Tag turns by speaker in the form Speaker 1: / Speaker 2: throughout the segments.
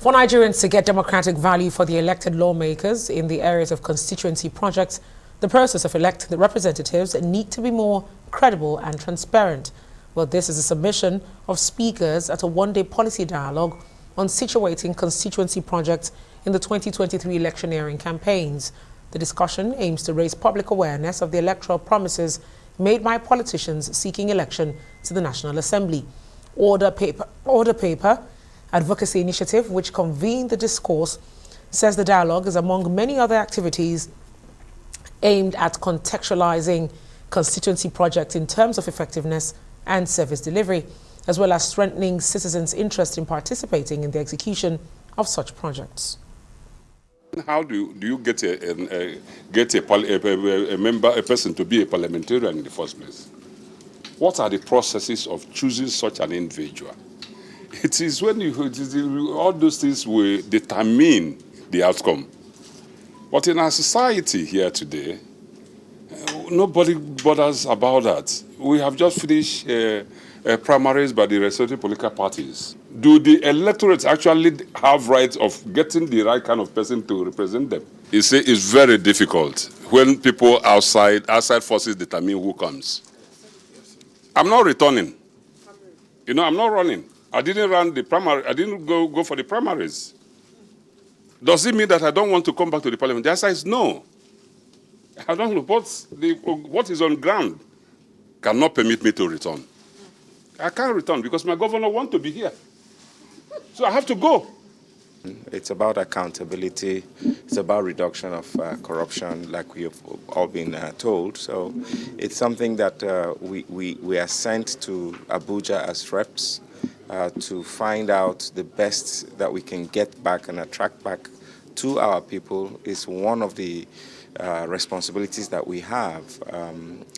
Speaker 1: For Nigerians to get democratic value for the elected lawmakers in the areas of constituency projects, the process of electing the representatives need to be more credible and transparent. Well, this is a submission of speakers at a one-day policy dialogue on situating constituency projects in the 2023 electioneering campaigns. The discussion aims to raise public awareness of the electoral promises made by politicians seeking election to the National Assembly. Order paper advocacy initiative, which convened the Discourse, says the dialogue is among many other activities aimed at contextualizing constituency projects in terms of effectiveness and service delivery, as well as strengthening citizens' interest in participating in the execution of such projects.
Speaker 2: How do you get a person to be a parliamentarian in the first place? What are the processes of choosing such an individual? It is when all those things will determine the outcome. But in our society here today, nobody bothers about that. We have just finished primaries by the respective political parties. Do the electorates actually have rights of getting the right kind of person to represent them? It's very difficult when people outside forces determine who comes. I'm not returning. I'm not running. I didn't run the primary. I didn't go for the primaries. Does it mean that I don't want to come back to the parliament? The answer is no. I don't know what is on ground cannot permit me to return. I can't return because my governor wants to be here. So I have to go.
Speaker 3: It's about accountability. It's about reduction of corruption, like we have all been told. So it's something that we are sent to Abuja as reps to find out the best that we can get back and attract back to our people is one of the responsibilities that we have.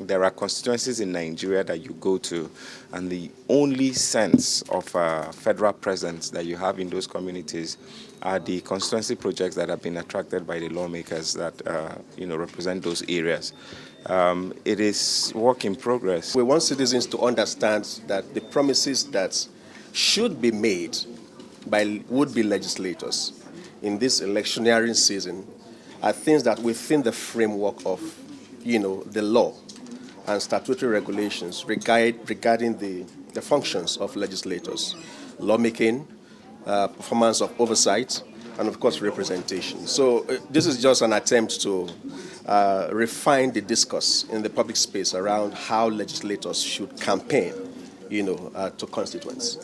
Speaker 3: There are constituencies in Nigeria that you go to, and the only sense of federal presence that you have in those communities are the constituency projects that have been attracted by the lawmakers that represent those areas. It is work in progress.
Speaker 4: We want citizens to understand that the promises that should be made by would-be legislators in this electioneering season are things that within the framework of, the law and statutory regulations regarding the functions of legislators, lawmaking, performance of oversight, and of course representation. So this is just an attempt to refine the discourse in the public space around how legislators should campaign, to constituents.